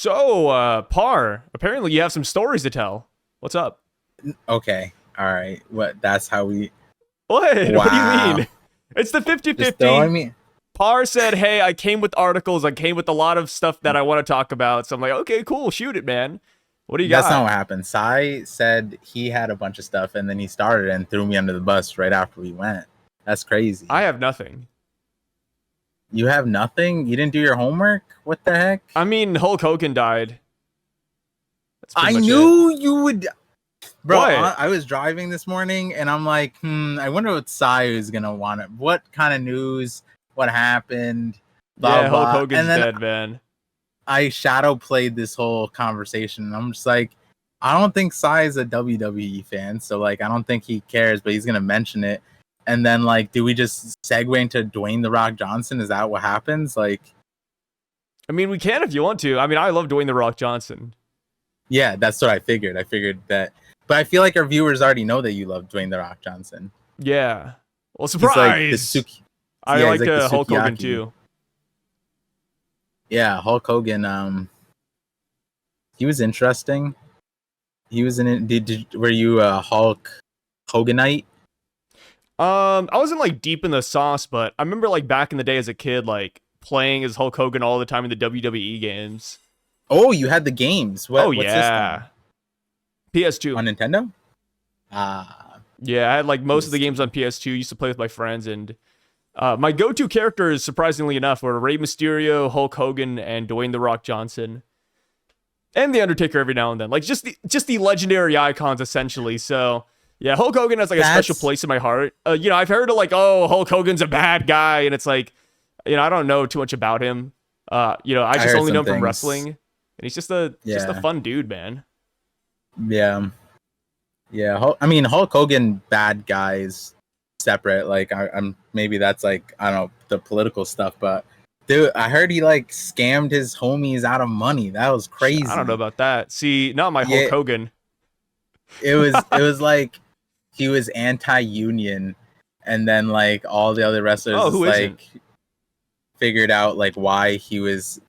So, Par, apparently you have some stories to tell. What's up? Okay. All right. What? That's how we. What? What do you Wow. mean? It's the Just 50-50. throwing me. Par said, hey, I came with articles. I came with a lot of stuff that I want to talk about. So I'm like, okay, cool. Shoot it, man. What do you That's not got? what happened. Sai said he had a bunch of stuff, and then he started and threw me under the bus right after we went. That's crazy. I have nothing. You have nothing. You didn't do your homework. What the heck? I mean, Hulk Hogan died. That's pretty I much it. knew you would. Bro, What? I was driving this morning, and I'm like, I wonder what Sai is gonna want. What kind of news? What happened? Blah Yeah, Hulk blah. Hogan's And then dead, man. I shadow played this whole conversation, and I'm just like, I don't think Sai is a WWE fan, so like I don't think he cares, but he's gonna mention it. And then like, do we just segue into Dwayne the Rock Johnson? Is that what happens? Like, I mean, we can if you want to. I mean, I love Dwayne The Rock Johnson. yeah, that's what I figured. I figured that, but I feel like our viewers already know that you love Dwayne the Rock Johnson. Yeah. Well, He's like the surprise! Suki. I Yeah, he's like like the Hulk Hogan Sukiyaki. too. Yeah, Hulk Hogan. He was interesting. He was in it. Were you a Hulk Hoganite? I wasn't like deep in the sauce, but I remember like back in the day as a kid, like playing as Hulk Hogan all the time in the WWE games. Oh, you had the games. Oh What system? yeah, PS2. On Nintendo? Ah, Yeah, I had like most of the games PS2. on PS2. Used to play with my friends, and my go-to characters, surprisingly enough, were Rey Mysterio, Hulk Hogan, and Dwayne The Rock Johnson, and the Undertaker every now and then. Like just the legendary icons, essentially. So yeah, Hulk Hogan has like a special That's place in my heart. I've heard of like, oh, Hulk Hogan's a bad guy, and it's like, I don't know too much about him. I I just heard only know some him from things. wrestling, and he's just a Yeah, fun dude, man. yeah, yeah. I mean, Hulk Hogan bad guys separate. Like I'm maybe that's like I don't know the political stuff, but dude, I heard he like scammed his homies out of money. That was I don't know crazy. about that. See, not my Hulk Yeah, Hogan. it was like he was anti-union, and then like all the other wrestlers Oh, is who isn't? like figured out like why he was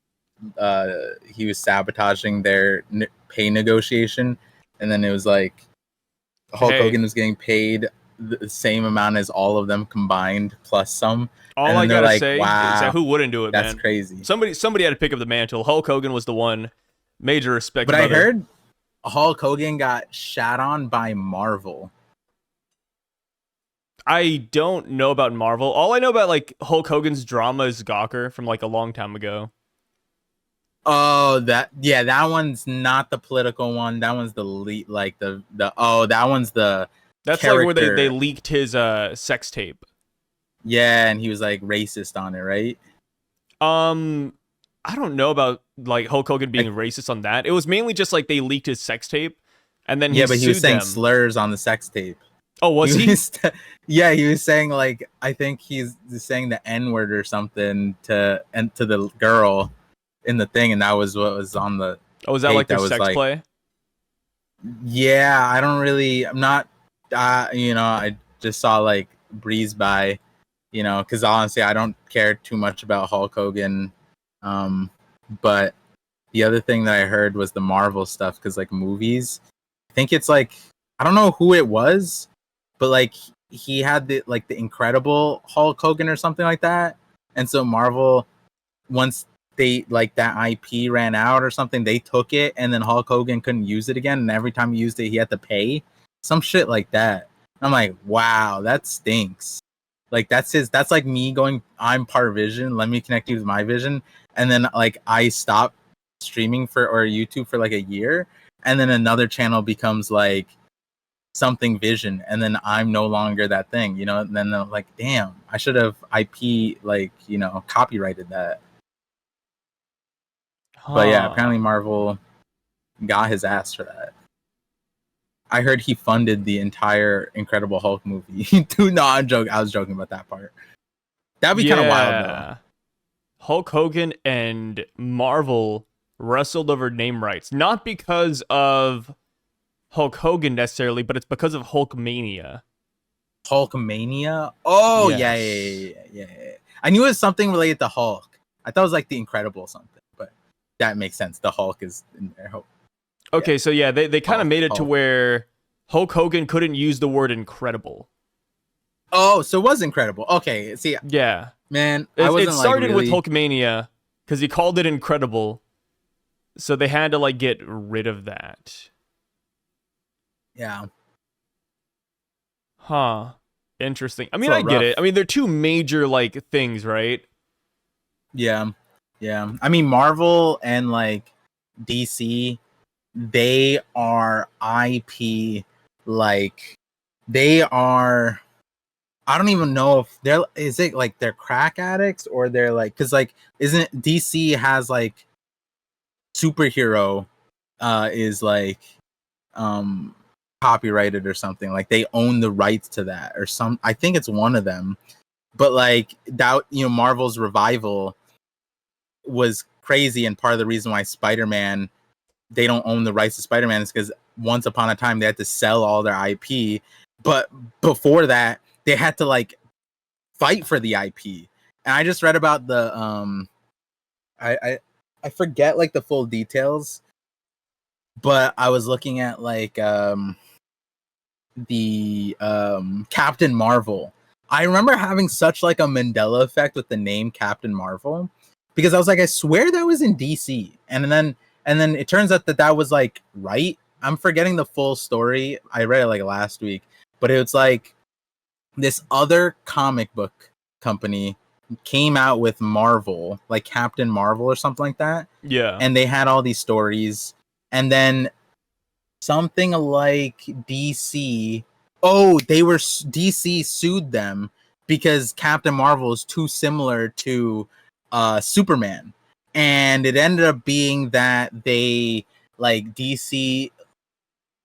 sabotaging their pay negotiation, and then it was like Hulk Hey, Hogan was getting paid the same amount as all of them combined plus some, all and I then they're gotta like, say is that "Wow, who wouldn't do it, that's man? crazy." Somebody had to pick up the mantle. Hulk Hogan was the one. Major respect, But I brother. heard Hulk Hogan got shat on by Marvel. I don't know about Marvel. All I know about like Hulk Hogan's drama is Gawker from like a long time ago. Oh, that one's not the political one. That one's the lead, like the oh, that one's the That's like where they character. leaked his sex tape. Yeah, and he was like racist on it, right? Um, I don't know about like Hulk Hogan being Like, racist on that. It was mainly just like they leaked his sex tape, and then he yeah, but he was sued saying them. slurs on the sex tape. Oh, was He he? was, yeah, he was saying like I think he's saying the N word or something to the girl in the thing, and that was what was on the Oh, was that like tape. their That was sex like, play? yeah, I don't really, I'm not, I just saw like breeze by, because honestly, I don't care too much about Hulk Hogan. But the other thing that I heard was the Marvel stuff, because like movies, I think it's like, I don't know who it was, but like he had the Incredible Hulk Hogan or something like that. And so Marvel, once they like that IP ran out or something, they took it, and then Hulk Hogan couldn't use it again, and every time he used it, he had to pay some shit like that. I'm like, wow, that stinks. Like that's like me going, I'm part vision, let me connect you with my vision, and then like I stop streaming for or YouTube for like a year, and then another channel becomes like something vision, and then I'm no longer that thing, and then I'm like, damn, I should have IP like copyrighted that. But yeah, Huh. apparently Marvel got his ass for that. I heard he funded the entire Incredible Hulk movie. Dude, no, I'm joking. I was joking about that part. That'd be kind of wild though. Yeah. Hulk Hogan and Marvel wrestled over name rights, not because of Hulk Hogan necessarily, but it's because of Hulkmania. Hulkmania. Oh yeah, yeah, Yes. yeah, yeah, yeah, yeah. I knew it was something related to Hulk. I thought it was like the Incredible something, but that makes sense. The Hulk is in there. Okay, Yeah. so yeah, they kind of made it to Hulk. where Hulk Hogan couldn't use the word incredible. Oh, so it was incredible. Okay, see, Yeah. man, I It wasn't like started with really. Hulkmania because he called it incredible. So they had to like get rid of that. Yeah. Huh. Interesting. I It's mean, a I little get rough. it. I mean, they're two major like things, right? Yeah. Yeah. I mean, Marvel and like DC, they are IP, like they are. I don't even know if they're, is it like they're crack addicts or they're like, because like, isn't DC has like superhero is like um copyrighted or something, like they own the rights to that or some, I think it's one of them. But like that, you know, Marvel's revival was crazy, and part of the reason why Spider-Man, they don't own the rights to Spider-Man is because once upon a time they had to sell all their IP, but before that they had to like fight for the IP. And I just read about the I forget like the full details, but I was looking at like the Captain Marvel. I remember having such like a Mandela effect with the name Captain Marvel, because I was like, I swear that was in DC, and then it turns out that that was like right. I'm forgetting the full story. I read it like last week, but it was like this other comic book company came out with Marvel, like Captain Marvel or something like that, Yeah. and they had all these stories, and then something like DC. Oh, DC sued them because Captain Marvel is too similar to Superman, and it ended up being that they like DC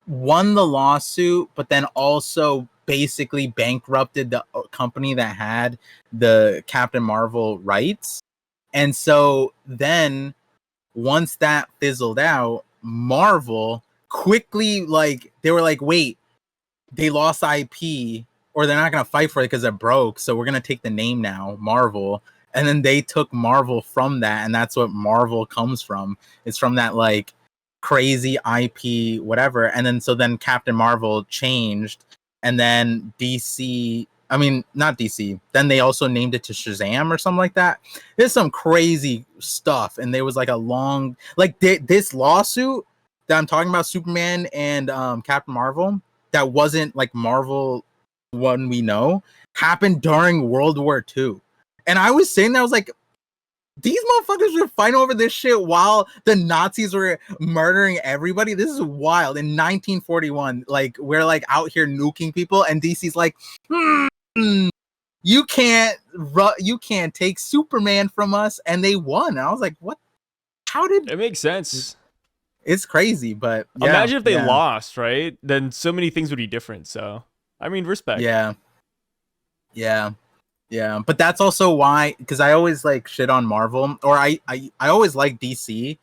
won the lawsuit, but then also basically bankrupted the company that had the Captain Marvel rights. And so then once that fizzled out, Marvel quickly, like, they were like, wait, they lost IP, or they're not going to fight for it because it broke. So we're going to take the name now, Marvel. And then they took Marvel from that. And that's what Marvel comes from. It's from that, like, crazy IP, whatever. And then so then Captain Marvel changed. And then DC, I mean, not DC. Then they also named it to Shazam or something like that. There's some crazy stuff. And there was like a long, like this lawsuit that I'm talking about, Superman and Captain Marvel, that wasn't like Marvel one we know, happened during World War II. And I was saying that, I was like, these motherfuckers were fighting over this shit while the Nazis were murdering everybody. This is wild. In 1941, like, we're like out here nuking people, and DC's like, you can't take Superman from us, and they won. And I was like, what? How did? It makes sense. It's crazy, but yeah, Imagine if they lost, right? Then so many things would be different. So, I mean, respect. yeah, yeah. Yeah, but that's also why, because I always like shit on Marvel, or I always like DC,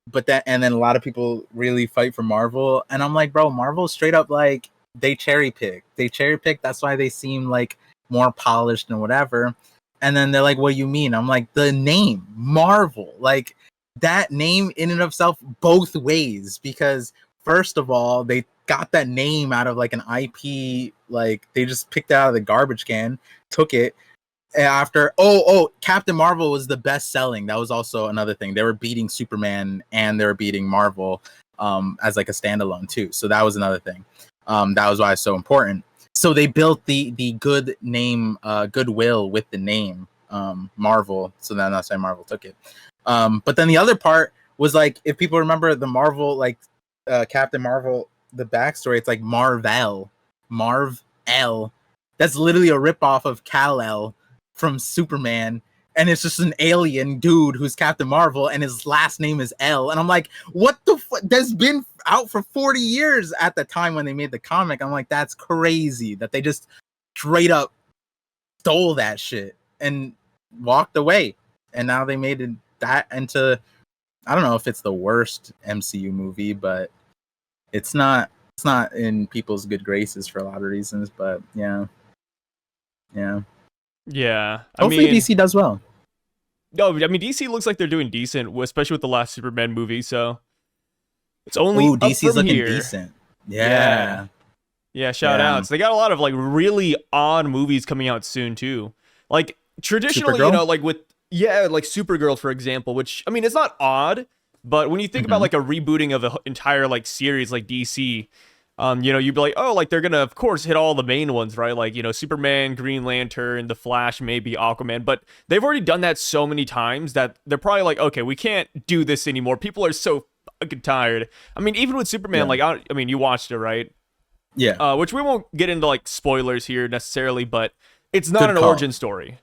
but that, and then a lot of people really fight for Marvel, and I'm like, bro, Marvel straight up, like, they cherry pick. That's why they seem like more polished and whatever. And then they're like, what do you mean? I'm like, the name Marvel, like, that name in and of itself, both ways, because first of all, they got that name out of like an IP, like they just picked it out of the garbage can, took it after. Captain Marvel was the best selling. That was also another thing. They were beating Superman and they were beating Marvel as like a standalone too. So that was another thing. That was why it's so important. So they built the good name, goodwill with the name Marvel. So then that's why Marvel took it. But then the other part was like, if people remember the Marvel, like Captain Marvel, the backstory, it's like Marvel. That's literally a ripoff of Kal-El from Superman, and it's just an alien dude who's Captain Marvel, and his last name is L. And I'm like, what the fuck? That's been out for 40 years at the time when they made the comic. I'm like, that's crazy that they just straight up stole that shit and walked away. And now they made that into, I don't know if it's the worst MCU movie, but it's not in people's good graces for a lot of reasons. But yeah. Yeah. I Hopefully mean, DC does well. No, I mean DC looks like they're doing decent, especially with the last Superman movie. So it's only Ooh, up DC's from looking here. decent. Yeah, Yeah. yeah. Shout Yeah. outs. They got a lot of like really odd movies coming out soon too. Like traditionally, Supergirl? like with like Supergirl for example, which I mean it's not odd, but when you think about Hmm. like a rebooting of the entire like series like DC, you'd be like, oh, like they're gonna of course hit all the main ones, right? Like Superman, Green Lantern, The Flash, maybe Aquaman, but they've already done that so many times that they're probably like, okay, we can't do this anymore. People are so fucking tired. I mean, even with Superman, Yeah. like I mean, you watched it, right? Yeah. Which we won't get into like spoilers here necessarily, but it's not Good an call. origin story.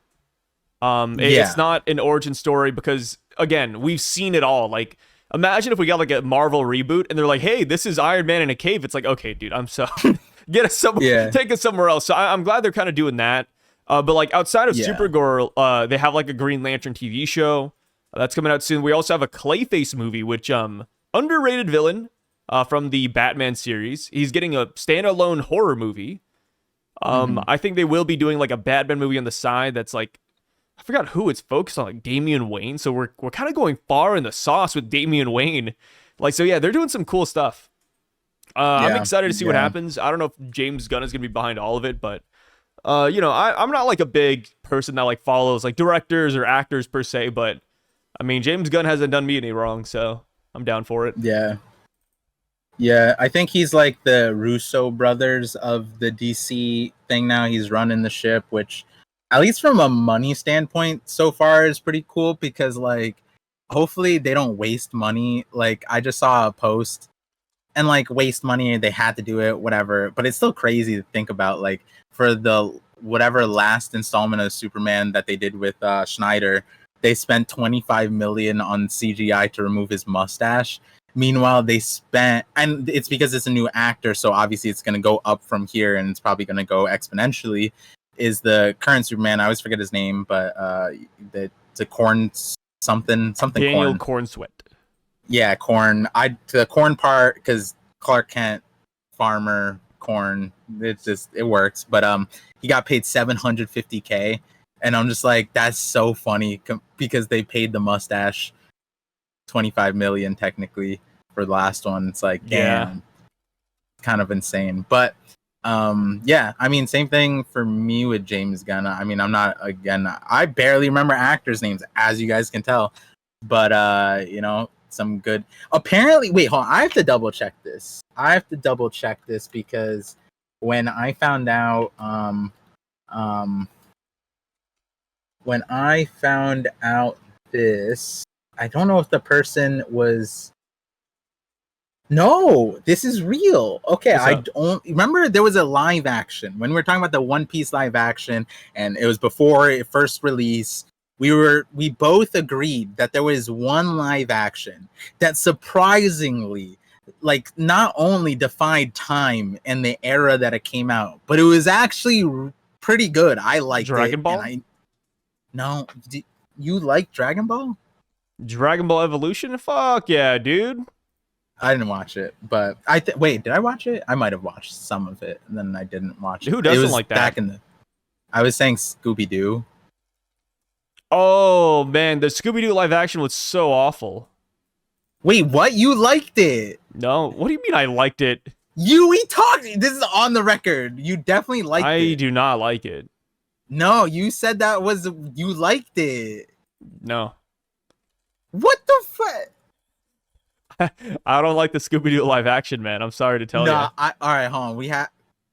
It's Yeah. not an origin story because again, we've seen it all. Like, imagine if we got like a Marvel reboot and they're like, "Hey, this is Iron Man in a cave." It's like, okay, dude, I'm so get us somewhere, Yeah. take us somewhere else. So I'm glad they're kind of doing that. But like outside of Yeah. Supergirl, they have like a Green Lantern TV show that's coming out soon. We also have a Clayface movie, which underrated villain from the Batman series. He's getting a standalone horror movie. I think they will be doing like a Batman movie on the side that's like I forgot who it's focused on, like Damian Wayne. So we're kind of going far in the sauce with Damian Wayne. Like, so yeah, they're doing some cool stuff. I'm Yeah. excited to see what Yeah. happens. I don't know if James Gunn is gonna be behind all of it, but I'm not like a big person that like follows like directors or actors per se, but I mean James Gunn hasn't done me any wrong, so I'm down for it. Yeah. Yeah. I think he's like the Russo brothers of the DC thing now. He's running the ship, which, at least from a money standpoint, so far is pretty cool because, like, hopefully they don't waste money. Like, I just saw a post and, like, waste money. They had to do it, whatever. But it's still crazy to think about, like, for the whatever last installment of Superman that they did with Schneider, they spent 25 million on CGI to remove his mustache. Meanwhile, they spent, and it's because it's a new actor, so obviously it's going to go up from here, and it's probably going to go exponentially. Is the current Superman? I always forget his name, but the Corn something Daniel Corn. Cornsweet. Yeah, Corn. The Corn part because Clark Kent, farmer, Corn. It works. But he got paid 750K, and I'm just like, that's so funny because they paid the mustache 25 million technically for the last one. It's like, Yeah. damn, kind of insane. But yeah, I mean, same thing for me with James Gunn. I mean, I barely remember actors' names, as you guys can tell. But some good. Apparently, wait, hold on. I have to double check this. Because when I found out, this, I don't know if the person was. No, this is real. Okay, What's I up? don't remember there was a live action when we were talking about the One Piece live action, and it was before it first released. We both agreed that there was one live action that surprisingly, like, not only defied time and the era that it came out, but it was actually pretty good. I liked Dragon it, Ball? and you like Dragon Ball? Dragon Ball Evolution? Fuck yeah, dude. I didn't watch it, but wait, did I watch it? I might have watched some of it, and then I didn't watch it. Who It doesn't was like that? back in the. I was saying Scooby Doo. Oh man, the Scooby Doo live action was so awful. Wait, what? You liked it? No, what do you mean I liked it? We talked. This is on the record. You definitely liked I it. do not like it. No, you said that was you liked it. No. What the fuck? I don't like the Scooby Doo live action, man. I'm sorry to tell you. All right, hold on. We have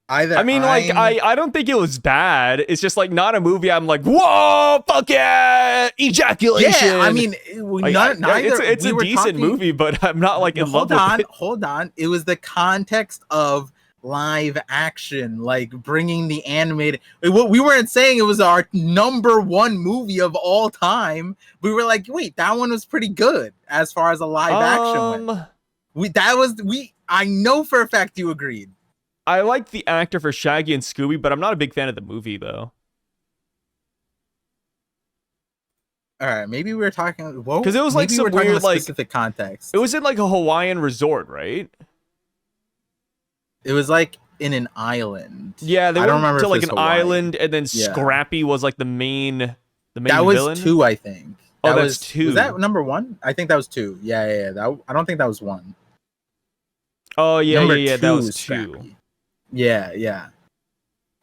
either. I mean, like, I don't think it was bad. It's just like not a movie I'm like, whoa, fuck yeah, ejaculation. Yeah, I mean, Like, neither. it's a decent movie, but I'm not like in love with it. Hold on. It was the context of live action, like bringing the animated. We weren't saying it was our number one movie of all time. We were like, wait, that one was pretty good as far as a live action went. I know for a fact you agreed. I like the actor for Shaggy and Scooby, but I'm not a big fan of the movie though. All right, maybe we were talking because it was like some weird like specific context. It was in like a Hawaiian resort, right? It was like in an island. Yeah, they I went don't remember to if like it's an Hawaii. island, and then Scrappy was like the main that was villain. 2, I think. Oh, That that's was that 2. number 1? I think that was 2. Yeah. I don't think that was 1. Oh yeah, Number yeah, yeah. That 2 was is 2. Scrappy. Yeah.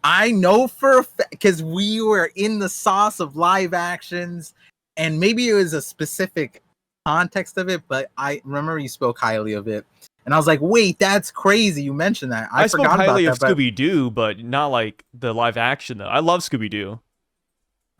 I know for a fact because we were in the sauce of live actions, and maybe it was a specific context of it, but I remember you spoke highly of it, and I was like, "Wait, that's crazy! You mentioned that. I I spoke forgot about highly of that." But Scooby Doo, but not like the live action though. I love Scooby Doo.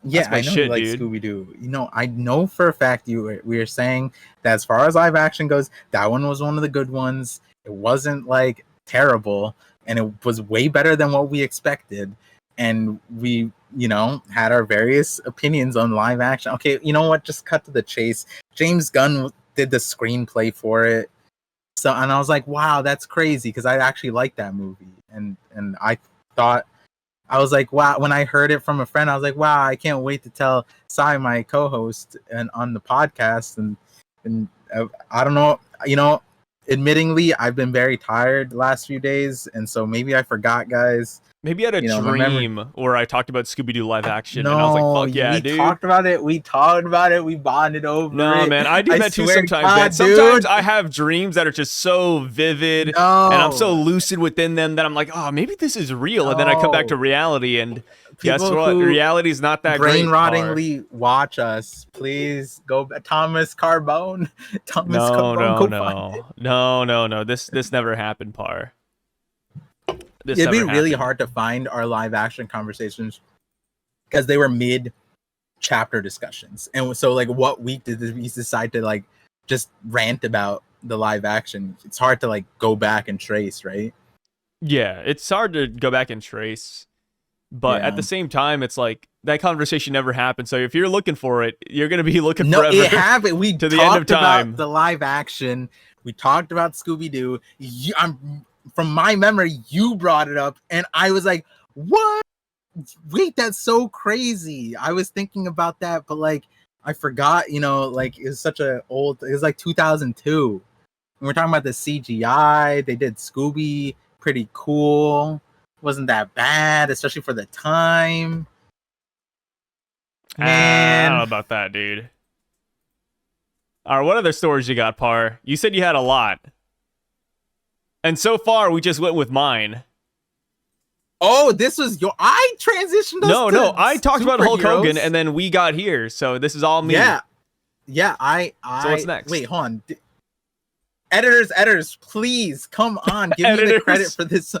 That's yeah, my I know you shit, like dude. Scooby Doo. I know for a fact we were saying that as far as live action goes, that one was one of the good ones. It wasn't like terrible, and it was way better than what we expected. And we, had our various opinions on live action. Okay, you know what? Just cut to the chase. James Gunn did the screenplay for it. So, and I was like, wow, that's crazy because I actually liked that movie, and I thought I was like, wow. When I heard it from a friend, I was like, wow, I can't wait to tell Sai, my co-host, and on the podcast. And I don't know, admittingly, I've been very tired the last few days, and so maybe I forgot, guys. Maybe I had a My memory. dream where I talked about Scooby Doo live action, and I was like, No, "Fuck yeah, we dude!" talked about it. We talked about it. We bonded over No, it. man, I do I that too swear to sometimes, man. God, Sometimes dude. I have dreams that are just so vivid, and I'm so No, lucid within them that I'm like, "Oh, maybe this is real," and then I come back to no. reality, and guess People what? who Reality's not that brain great, Par. rottingly watch us, please go. Thomas Carbone. Thomas No, Carbone, no, go find no, it. no, no, no. This never happened, Par. This It'd be never really happened. hard to find our live action conversations because they were mid chapter discussions. And so, like, what week did we decide to like just rant about the live action? It's hard to like go back and trace, right? Yeah, it's hard to go back and trace. But at Yeah. the same time, it's like that conversation never happened. So if you're looking for it, you're gonna be looking No, it forever happened. We to the end of talked about time. the live action. We talked about Scooby Doo. I'm from my memory, you brought it up, and I was like, "What? Wait, that's so crazy." I was thinking about that, but like, I forgot. Like it's such a old. It was like 2002. And we're talking about the CGI. They did Scooby, pretty cool. Wasn't that bad, especially for the time. I don't know Man, about that, dude. All right, what other stories you got, Par? You said you had a lot, and so far we just went with mine. oh, this was your. I transitioned us No, to I talked about Hulk Hogan, superheroes. and then we got here, so this is all me. Yeah. So what's I next? wait. Hold on. Editors, please come on. Give me the credit Editors. for this.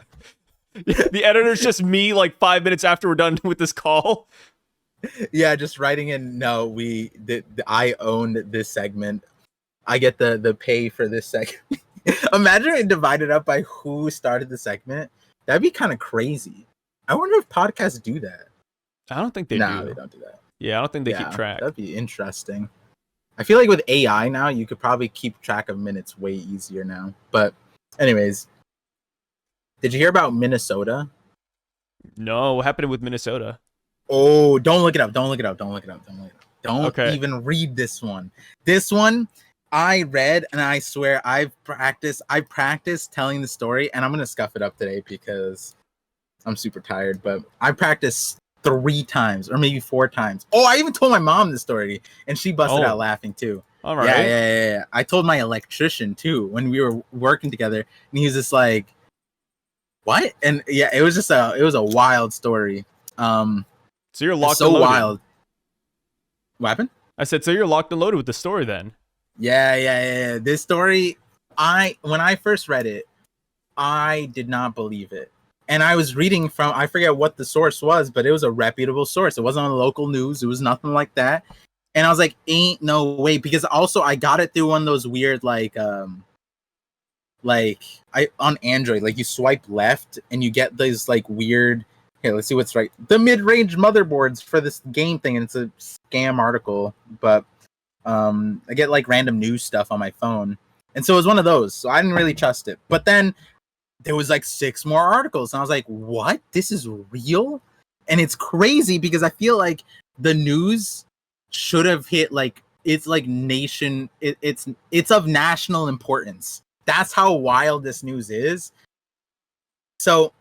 The editor's just me, like 5 minutes after we're done with this call. Yeah, just writing in. No, I owned this segment. I get the pay for this segment. Imagine it divided up by who started the segment. That'd be kind of crazy. I wonder if podcasts do that. I don't think they No, they do. don't do that. Yeah, I don't think they keep Yeah, track. that'd be interesting. I feel like with AI now, you could probably keep track of minutes way easier now. But, anyways, did you hear about Minnesota? No, what happened with Minnesota? Oh, don't look it up. Don't look it up. Don't look it up. Don't look it up. Don't Okay. even read this one. This one I read, and I swear I practiced telling the story, and I'm gonna scuff it up today because I'm super tired. But I practiced 3 times or maybe 4 times. Oh, I even told my mom the story, and she busted out laughing too. All Yeah, right. yeah. I told my electrician too when we were working together, and he was just like, "What?" And yeah, it was a wild story. So you're It's locked so and loaded. wild. What happened? I said, so you're locked and loaded with the story then. Yeah. This story, when I first read it, I did not believe it. And I was reading from, I forget what the source was, but it was a reputable source. It wasn't on local news. It was nothing like that. And I was like, ain't no way. Because also I got it through one of those weird, I on Android, like you swipe left and you get these like weird, okay, let's see what's right. The mid-range motherboards for this game thing. And it's a scam article, but I get like random news stuff on my phone. And so it was one of those. So I didn't really trust it. But then there was like 6 more articles. And I was like, what? This is real? And it's crazy because I feel like the news should have hit like it's like it's of national importance. That's how wild this news is. So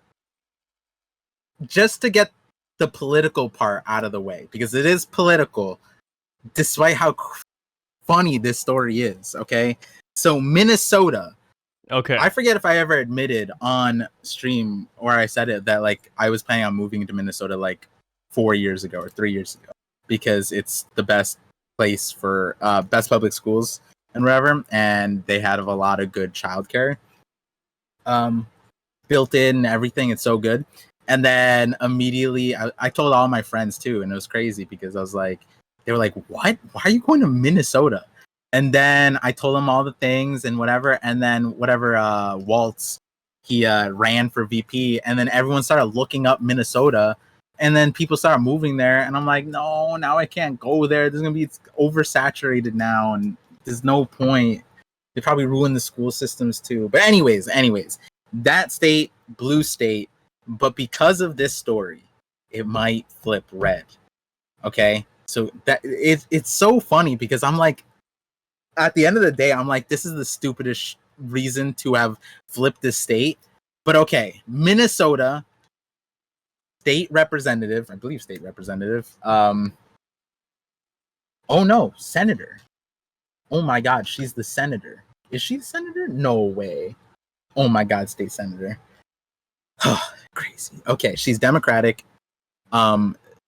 just to get the political part out of the way, because it is political, despite how funny this story is. Okay, so Minnesota. Okay. I forget if I ever admitted on stream or I said it that like I was planning on moving to Minnesota like 4 years ago or 3 years ago because it's the best place for best public schools and whatever, and they have a lot of good childcare built in and everything. It's so good. And then immediately I told all my friends too, and it was crazy because I was like, they were like, what? Why are you going to Minnesota? And then I told them all the things and whatever. And then Waltz, he ran for VP. And then everyone started looking up Minnesota. And then people started moving there. And I'm like, no, now I can't go there. There's going to be it's oversaturated now. And there's no point. They probably ruined the school systems too. But anyways, that state, blue state. But because of this story, it might flip red. Okay? So that it's so funny because I'm like, at the end of the day, I'm like, this is the stupidest reason to have flipped this state. But okay, Minnesota state representative, I believe state representative. Oh no, senator. Oh my God, she's the senator. Is she the senator? No way. Oh my God, state senator. Crazy. Okay, she's Democratic.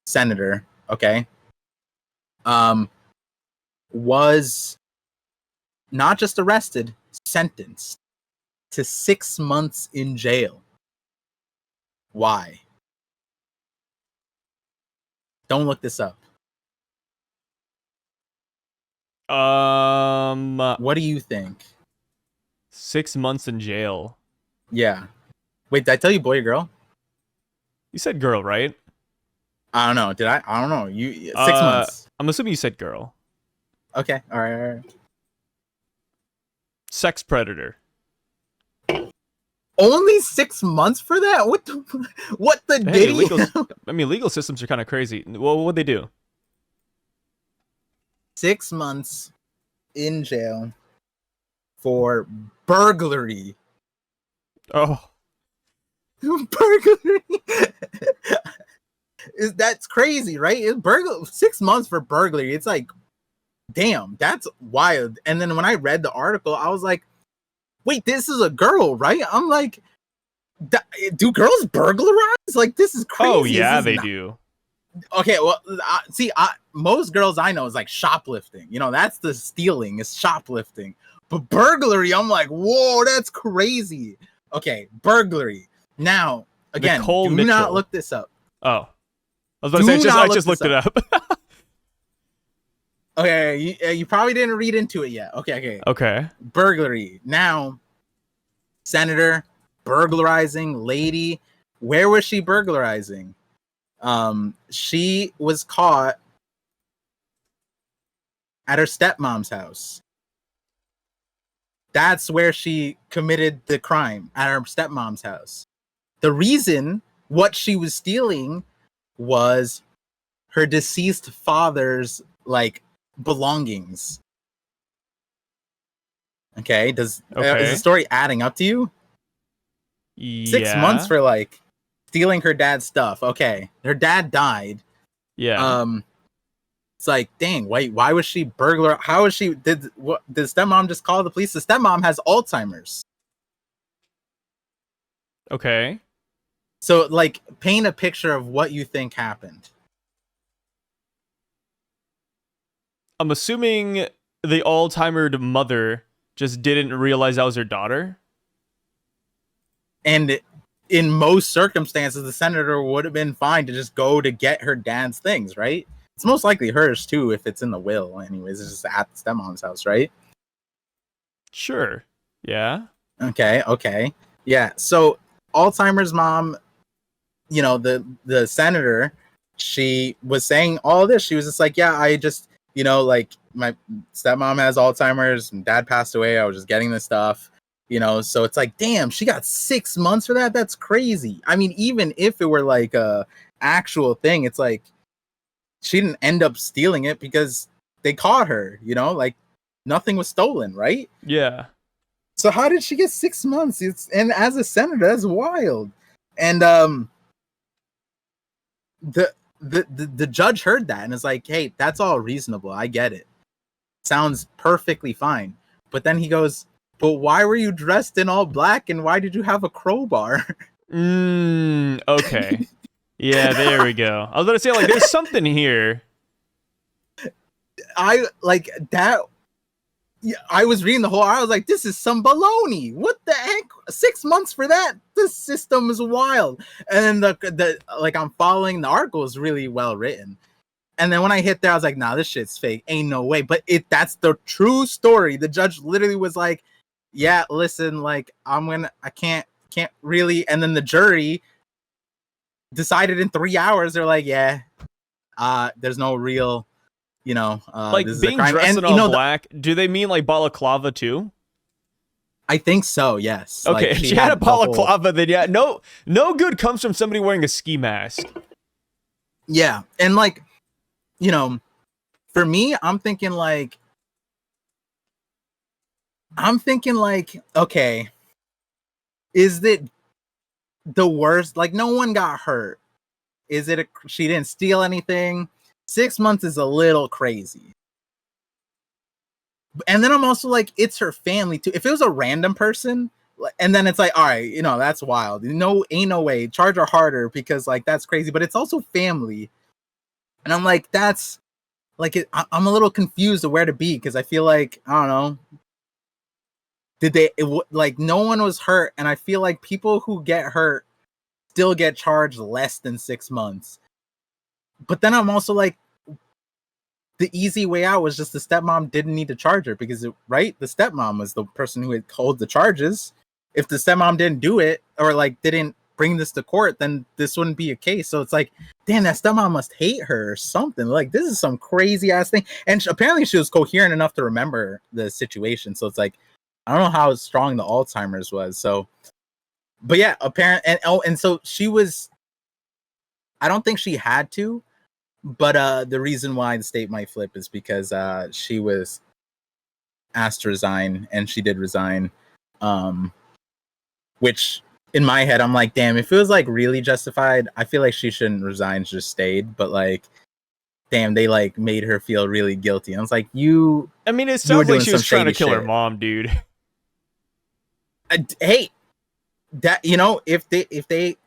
Senator. Okay. Was not just arrested, sentenced to 6 months in jail. Why? Don't look this up. What do you think? 6 months in jail. Yeah. Wait, did I tell you boy or girl? You said girl, right? I don't know. Did I? I don't know. You 6 months. I'm assuming you said girl. Okay. All right. Sex predator. Only 6 months for that? What the Hey, diddy? legal systems are kind of crazy. Well, what'd they do? 6 months in jail for burglary. Oh, Burglary. That's crazy, right? 6 months for burglary. It's like, damn, that's wild. And then when I read the article, I was like, wait, this is a girl, right? I'm like, do girls burglarize? Like, this is crazy. oh yeah, they do. Okay, well, most girls I know is like shoplifting. You know, that's the stealing, is shoplifting. But burglary, I'm like, whoa, that's crazy. Okay, burglary. Now, again, Nicole do Mitchell. not look this up. Oh, I was about to say, I just looked it up. Okay, you probably didn't read into it yet. Okay. Burglary. Now, senator, burglarizing lady. Where was she burglarizing? She was caught at her stepmom's house. That's where she committed the crime, at her stepmom's house. The reason what she was stealing was her deceased father's like belongings. Okay, is the story adding up to you? Yeah. 6 months for like stealing her dad's stuff. Okay, her dad died. Yeah. It's like, dang, why was she burglar? How is she? Did stepmom just call the police? The stepmom has Alzheimer's. Okay. So, like, paint a picture of what you think happened. I'm assuming the Alzheimer's mother just didn't realize that was her daughter. And in most circumstances, the senator would have been fine to just go to get her dad's things, right? It's most likely hers too, if it's in the will. Anyways, it's just at the stepmom's house, right? Sure. Yeah. Okay. Yeah. So Alzheimer's mom, you know, the senator, she was saying all this. She was just like, yeah, I just, you know, like my stepmom has Alzheimer's and dad passed away. I was just getting this stuff, you know. So it's like, damn, she got 6 months for that. That's crazy. I mean, even if it were like a actual thing, it's like she didn't end up stealing it because they caught her, you know, like nothing was stolen, right? Yeah. So how did she get 6 months? And as a senator, that's wild. And the judge heard that and is like, hey, that's all reasonable. I get it. Sounds perfectly fine. But then he goes, but why were you dressed in all black and why did you have a crowbar? Okay. Yeah, there we go. I was gonna say, like, there's something here. I like that. I was reading the whole. I was like, "This is some baloney. What the heck? 6 months for that? This system is wild." And then the like, I'm following the article is really well written. And then when I hit there, I was like, "Nah, this shit's fake. Ain't no way." But that's the true story. The judge literally was like, "Yeah, listen, like, I can't really." And then the jury decided in 3 hours. They're like, "Yeah, there's no real." Like, this is being a crime. dressed And in all black, do they mean like balaclava too? I think so. Yes. Okay, like, if she had a balaclava, then yeah, no good comes from somebody wearing a ski mask. Yeah, and like, for me, I'm thinking like, okay, is it the worst? Like, no one got hurt. Is it she didn't steal anything? 6 months is a little crazy. And then I'm also like, it's her family too. If it was a random person, and then it's like, all right, that's wild. No, ain't no way. Charge her harder because like that's crazy. But it's also family, and I'm like, that's like, I'm a little confused of where to be because I feel like, I don't know. Like, no one was hurt, and I feel like people who get hurt still get charged less than 6 months. But then I'm also like, the easy way out was just the stepmom didn't need to charge her because, right? The stepmom was the person who had called the charges. If the stepmom didn't do it or like didn't bring this to court, then this wouldn't be a case. So it's like, damn, that stepmom must hate her or something. Like, this is some crazy ass thing. And apparently she was coherent enough to remember the situation. So it's like, I don't know how strong the Alzheimer's was. So, but yeah, apparently, and so she was, I don't think she had to. But the reason why the state might flip is because she was asked to resign, and she did resign. Which in my head, I'm like, damn, if it was like really justified, I feel like she shouldn't resign, just stayed. But like, damn, they like made her feel really guilty. I was like, I mean, it sounds like she was trying to kill her mom, dude. Hey, that it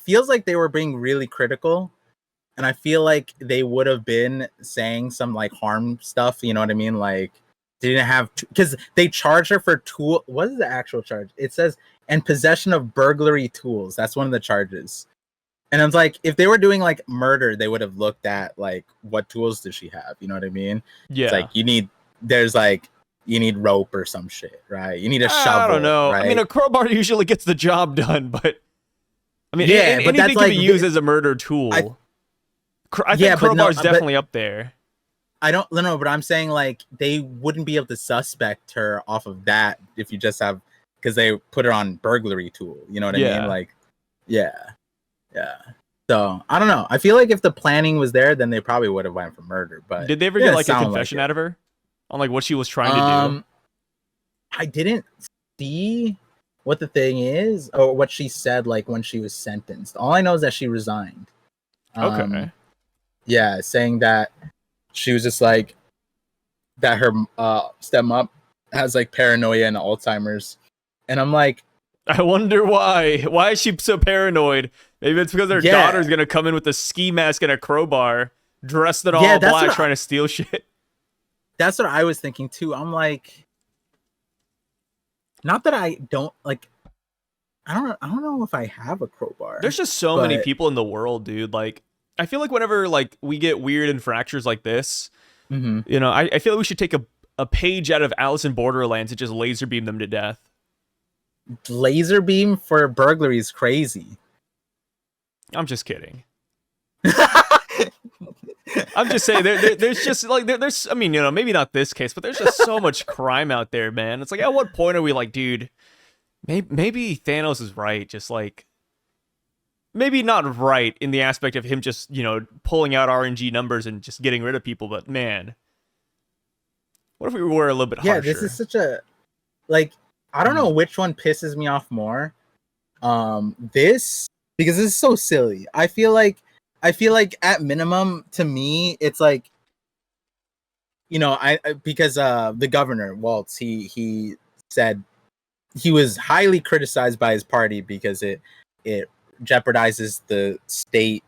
feels like they were being really critical. And I feel like they would have been saying some like harm stuff. You know what I mean? Like, they didn't have, because they charged her for tool. What is the actual charge? It says, and possession of burglary tools. That's one of the charges. And I was like, if they were doing like murder, they would have looked at like, what tools does she have? You know what I mean? Yeah. It's like, you need rope or some shit, right? You need a shovel. I don't know. Right? I mean, a crowbar usually gets the job done, but I mean, yeah, but anything that's can like, be used as a murder tool. I think crowbar's definitely up there. I don't know, but I'm saying like they wouldn't be able to suspect her off of that if you just have, because they put her on burglary tool. You know what I mean? Like, yeah. So I don't know. I feel like if the planning was there, then they probably would have went for murder. But did they ever get like a confession out of her on like what she was trying to do? I didn't see what the thing is or what she said like when she was sentenced. All I know is that she resigned. Okay. Yeah, saying that she was just like that her stepmom has like paranoia and Alzheimer's. And I'm like, I wonder why. Why is she so paranoid? Maybe it's because her daughter's gonna come in with a ski mask and a crowbar, dressed in all black, trying to steal shit. That's what I was thinking too. I'm like, not that I don't like. I don't know if I have a crowbar. There's just so many people in the world, dude. Like, I feel like whenever like we get weird and fractures like this, I feel like we should take a page out of Alice in Borderlands and just laser beam them to death. Laser beam for burglary is crazy. I'm just kidding. I'm just saying there's just like there's I mean, maybe not this case, but there's just so much crime out there, man. It's like, at what point are we like, dude, maybe Thanos is right, just like, maybe not right in the aspect of him just, pulling out RNG numbers and just getting rid of people, but man, what if we were a little bit harsher? Yeah, this is such a, like, I don't know which one pisses me off more. This, because this is so silly. I feel like I feel like at minimum, to me, it's like, because the governor Waltz, he said he was highly criticized by his party because it jeopardizes the state,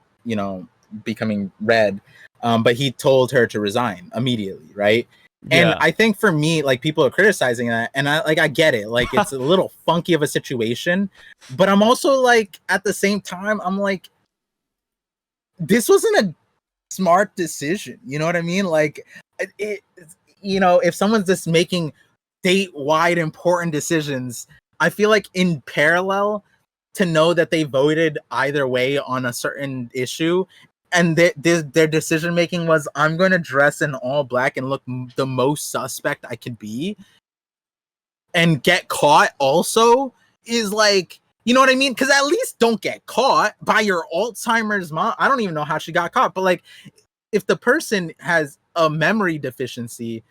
becoming red. But he told her to resign immediately, right? And Yeah. I think for me, like, people are criticizing that, and I get it. Like, it's a little funky of a situation, but I'm also like, at the same time, I'm like, this wasn't a smart decision. You know what I mean? Like, if someone's just making statewide important decisions, I feel like in parallel, to know that they voted either way on a certain issue, and their decision making was, I'm going to dress in all black and look the most suspect I could be, and get caught also, is like, you know what I mean? Because at least don't get caught by your Alzheimer's mom. I don't even know how she got caught, but like, if the person has a memory deficiency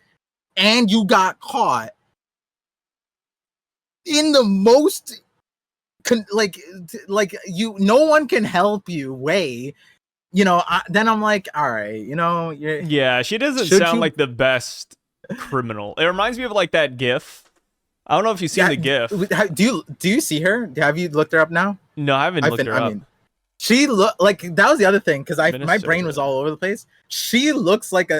and you got caught in the most no one can help you way, then I'm like, all right, Yeah, she doesn't sound like the best criminal. It reminds me of like that GIF. I don't know if you've seen the GIF. Do you see her? Have you looked her up now? No, I haven't looked her up. She look like, that was the other thing, because my brain was all over the place. She looks like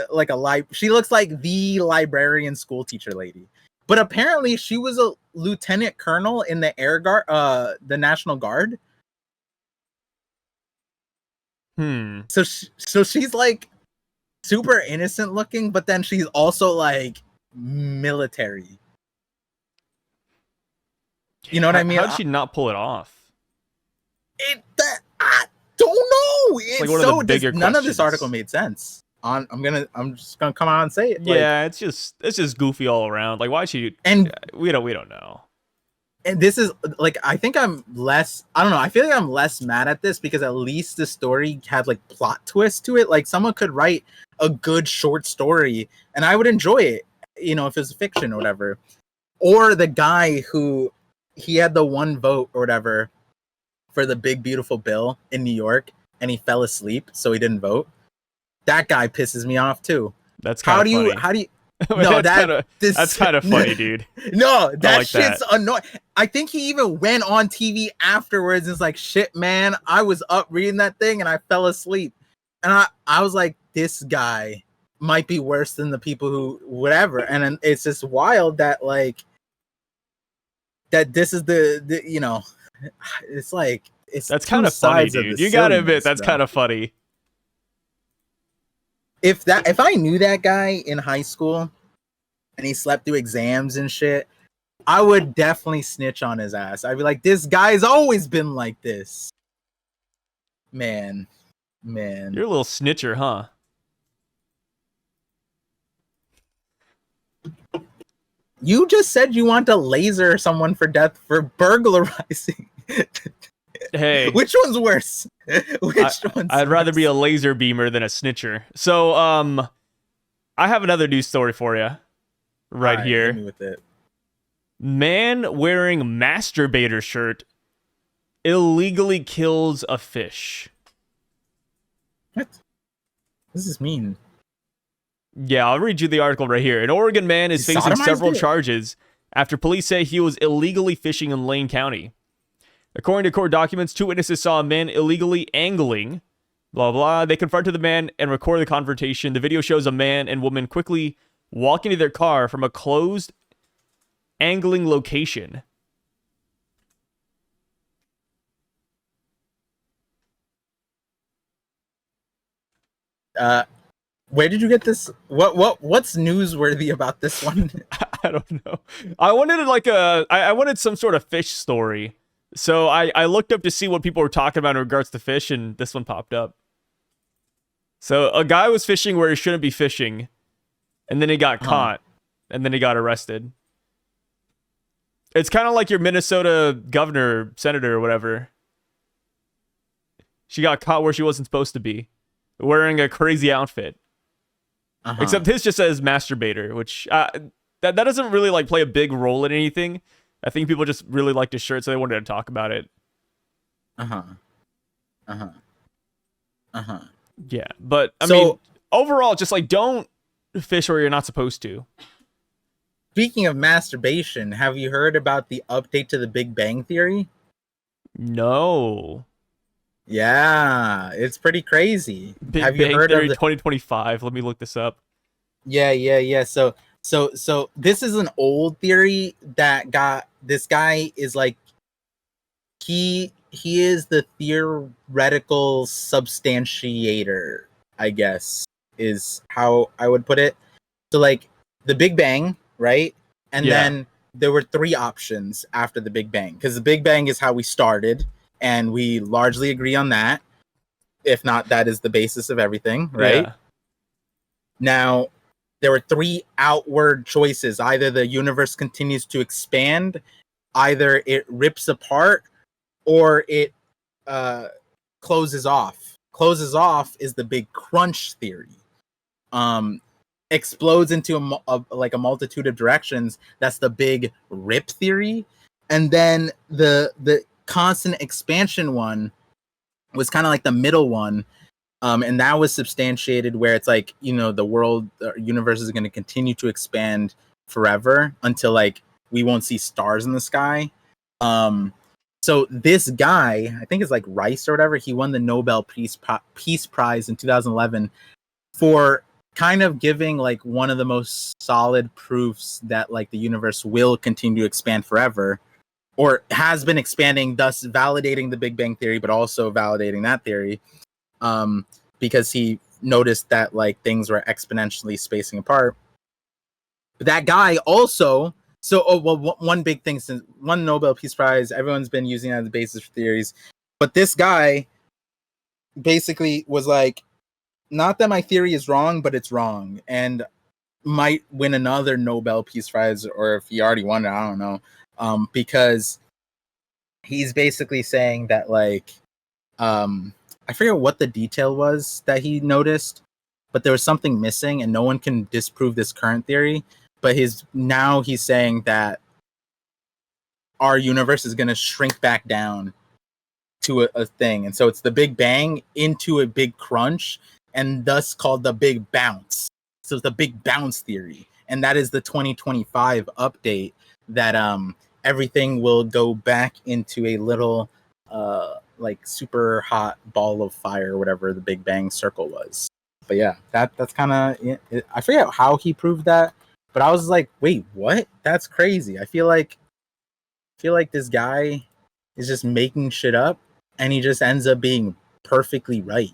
she looks like the librarian school teacher lady. But apparently she was a lieutenant colonel in the Air Guard, the National Guard. So she's like super innocent looking, but then she's also like military. You know what I mean? How'd she not pull it off? I don't know. It's like one of the bigger none questions. of this article made sense. I'm just gonna come out and say it. Yeah, it's just goofy all around. Like, why she? And we don't know. And this is like, I think I'm less. I don't know. I feel like I'm less mad at this because at least the story had like plot twists to it. Like, someone could write a good short story, and I would enjoy it. If it was fiction or whatever. Or the guy who, he had the one vote or whatever for the big beautiful bill in New York, and he fell asleep, so he didn't vote. That guy pisses me off too. That's kind of funny. How do you? No, that's kind of funny, dude. No, that like shit's annoying. I think he even went on TV afterwards and was like, shit, man, I was up reading that thing and I fell asleep. And I was like, this guy might be worse than the people who whatever. And it's just wild that like, that this is the it's like, that's kind of funny, dude. You gotta admit, that's kind of funny. If I knew that guy in high school and he slept through exams and shit, I would definitely snitch on his ass. I'd be like, this guy's always been like this. Man. You're a little snitcher, huh? You just said you want to laser someone for death for burglarizing. Hey, which one's worse? I'd rather be a laser beamer than a snitcher. So, I have another news story for you right here. Hit me with it. Man wearing masturbator shirt illegally kills a fish. What does this mean? Yeah, I'll read you the article right here. An Oregon man is facing several charges after police say he was illegally fishing in Lane County. According to court documents, 2 witnesses saw a man illegally angling, blah, blah. They confronted the man and recorded the confrontation. The video shows a man and woman quickly walking to their car from a closed angling location. Where did you get this? What's newsworthy about this one? I don't know. I wanted some sort of fish story. So I looked up to see what people were talking about in regards to fish, and this one popped up. So a guy was fishing where he shouldn't be fishing, and then he got caught, and then he got arrested. It's kind of like your Minnesota governor, senator, or whatever. She got caught where she wasn't supposed to be, wearing a crazy outfit. Except his just says masturbator, which that doesn't really like play a big role in anything. I think people just really liked his shirt, so they wanted to talk about it. Uh-huh. Yeah, but I mean, So overall, just like don't fish where you're not supposed to. speaking of masturbation, have you heard about the update to the Big Bang Theory? No. Yeah, it's pretty crazy. Big Have you Bang heard of Theory the 2025. Let me look this up. Yeah. So this is an old theory that got this guy is like he is the theoretical substantiator, I guess, is how I would put it. So like the Big Bang, right? And Yeah. then there were three options after the Big Bang, because the Big Bang is how we started, and we largely agree on that. If not, that is the basis of everything, right? Yeah. Now, there were three outward choices. Either the universe continues to expand, either it rips apart, or it uh, closes off. Closes off is the big crunch theory. Um, explodes into like a multitude of directions. That's the big rip theory. And then the constant expansion one was kind of like the middle one, and that was substantiated where it's like, you know, the world universe is going to continue to expand forever until like we won't see stars in the sky. um so this guy, I think it's like Rice or whatever, he won the Nobel Peace Prize in 2011 for kind of giving like one of the most solid proofs that like the universe will continue to expand forever, or has been expanding, thus validating the Big Bang Theory but also validating that theory. Because he noticed that like things were exponentially spacing apart. But that guy also, so one big thing, since one Nobel Peace Prize, everyone's been using that as the basis for theories. But this guy basically was like, not that my theory is wrong, but it's wrong, and might win another Nobel Peace Prize, or if he already won it, I don't know. Because he's basically saying that like, I forget what the detail was that he noticed, but there was something missing, and no one can disprove this current theory. But he's saying that our universe is going to shrink back down to a thing, and so it's the Big Bang into a big crunch, and thus called the Big Bounce. So it's the Big Bounce theory, and that is the 2025 update that everything will go back into a little like super hot ball of fire, whatever the Big Bang circle was. But yeah, that's kind of, I forget how he proved that, but I was like, wait, what? That's crazy. I feel like this guy is just making shit up, and he just ends up being perfectly right.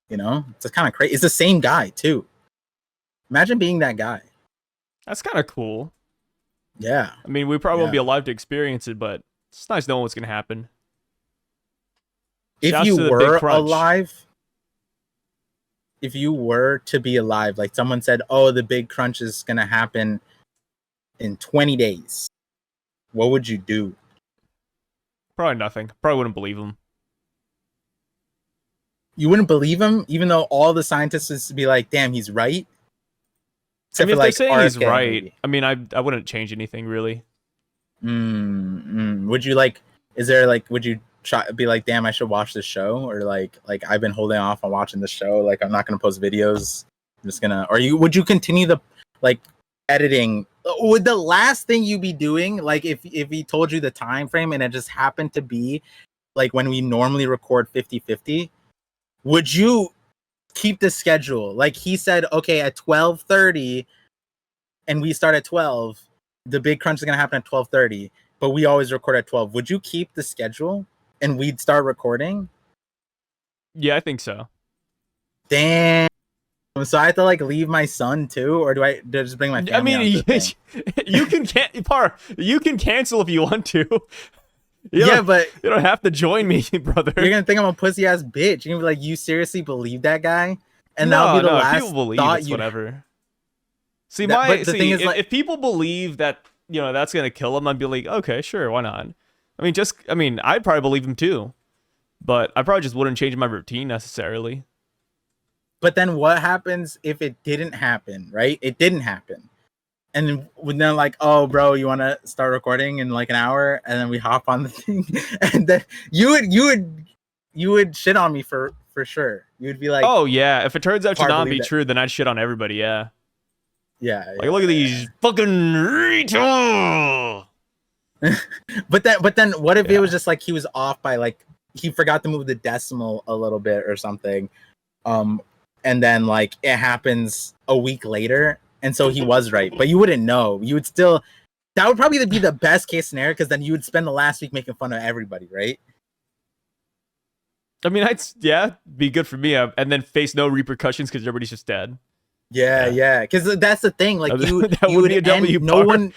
You know, it's kind of crazy. It's the same guy too. Imagine being that guy. That's kind of cool. Yeah. I mean, we probably won't be Yeah. alive to experience it, but it's nice knowing what's going to happen. If Shouts you to the Big were Crunch. alive, if you were to be alive, like someone said, oh, the big crunch is going to happen in 20 days, what would you do? Probably nothing. Probably wouldn't believe him. You wouldn't believe him, even though all the scientists would be like, damn, he's right. I Except mean, for if they're like saying he's RFK, right, maybe. I mean, I wouldn't change anything really. Would you like, is there like, would you try be like, damn, I should watch this show? Or like I've been holding off on watching the show. Like, I'm not going to post videos. I'm just gonna, or would you continue the like editing? Would the last thing you be doing, like if he told you the time frame and it just happened to be like when we normally record 50-50, would you keep the schedule? Like he said, okay, at 12:30 and we start at 12, the big crunch is going to happen at 12:30, but we always record at 12. Would you keep the schedule and we'd start recording? Yeah, I think so. Damn. So I have to like leave my son too, or do I just bring my I family mean, onto the thing? you can cancel if you want to. Yeah, but you don't have to join me, brother. you're gonna think I'm a pussy ass bitch. You're gonna be like, you seriously believe that guy? And that'll be the No. If last people believe, thought it's you. whatever. See, But the thing is, if, like, if people believe that that's gonna kill him, I'd be like, okay, sure, why not? I mean, I'd probably believe him too, but I probably just wouldn't change my routine necessarily. but then what happens if it didn't happen? Right? It didn't happen. And then when they're like, oh, bro, you want to start recording in like an hour? And then we hop on the thing, and then you would shit on me for for sure. You'd be like, oh yeah, if it turns out to hard to not believe be that. true, then I'd shit on everybody. Yeah, Yeah, like look at these fucking retards. but then what if it was Yeah. just like he was off by like he forgot to move the decimal a little bit or something, and then like it happens a week later, and so he was right, but you wouldn't know. You would still that would probably be the best case scenario because then you would spend the last week making fun of everybody, right? I mean, I'd be good for me, and then face no repercussions because everybody's just dead. Yeah, because that's the thing. Like That you would would be a W end. No part. one.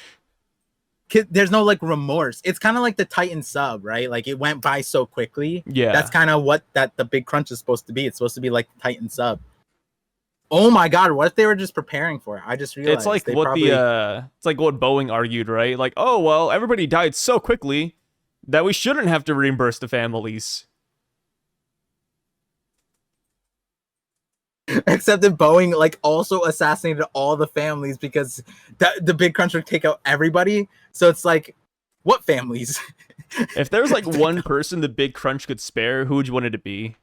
There's no like remorse. It's kind of like the Titan sub, right? Like it went by so quickly. Yeah, That's kind of what the big crunch is supposed to be. It's supposed to be like the Titan sub. Oh my god, what if they were just preparing for it? I just realized it's like they what probably it's like what Boeing argued, right? Like, oh well, everybody died so quickly that we shouldn't have to reimburse the families. except that Boeing like also assassinated all the families because the big crunch would take out everybody. So it's like, what families? If there was like one person the big crunch could spare, who would you want it to be?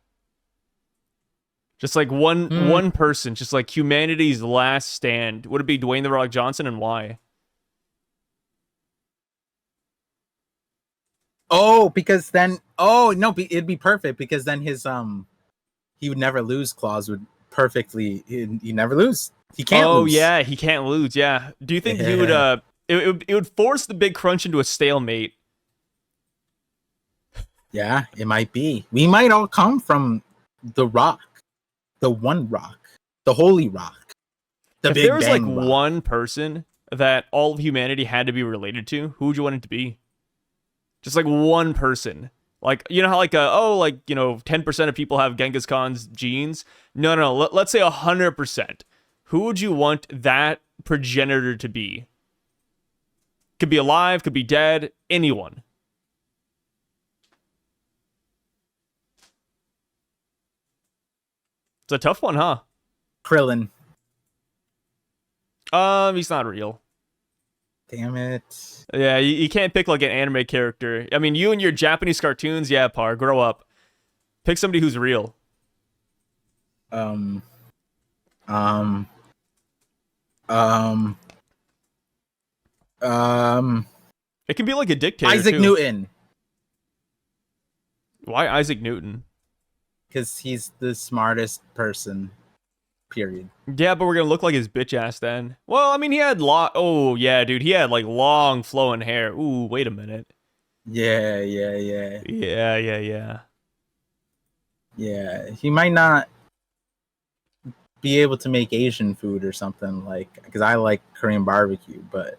Just like one person, just like humanity's last stand. Would it be Dwayne the Rock Johnson, and why? Oh, because then no, it'd be perfect because then his he would never lose clause would perfectly he never lose. He can't lose. Yeah, he can't lose. Yeah. Do you think he would it would force the big crunch into a stalemate? Yeah, it might be. We might all come from the rock. The one rock. The holy rock. The If Big there was like Bang rock. one person that all of humanity had to be related to, who would you want it to be? Just like one person. Like, you know how like 10% of people have Genghis Khan's genes? No. Let's say 100%. Who would you want that progenitor to be? Could be alive, could be dead, anyone. It's a tough one, huh? Krillin. He's not real. Damn it. Yeah, you can't pick like an anime character. I mean, you and your Japanese cartoons, yeah, Par, grow up. Pick somebody who's real. It It can be like a dictator. Isaac too. Newton. Why Isaac Newton? Because he's the smartest person. Period. Yeah, but we're gonna look like his bitch ass then. Well, I mean, he had Oh yeah, dude, he had like long flowing hair. Ooh, wait a minute. Yeah. Yeah, he might not be able to make Asian food or something like because I like Korean barbecue, but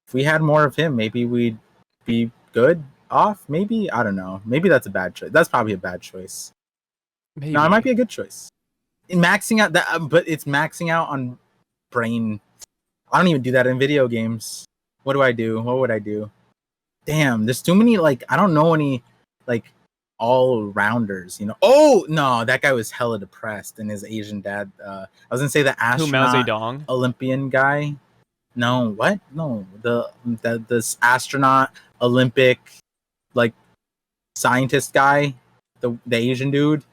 if we had more of him, maybe we'd be good off. Maybe I don't know. Maybe that's a bad choice. That's probably a bad choice. Maybe. No, it might be a good choice. Maxing out that, but it's maxing out on brain. I don't even do that in video games. What do I do? What would I do? Damn, there's too many. Like I don't know any like all rounders. You know? Oh no, that guy was hella depressed, and his Asian dad. I was gonna say the Who, Mao astronaut Zedong? Olympian guy. No, what? No, this astronaut Olympic like scientist guy, the Asian dude.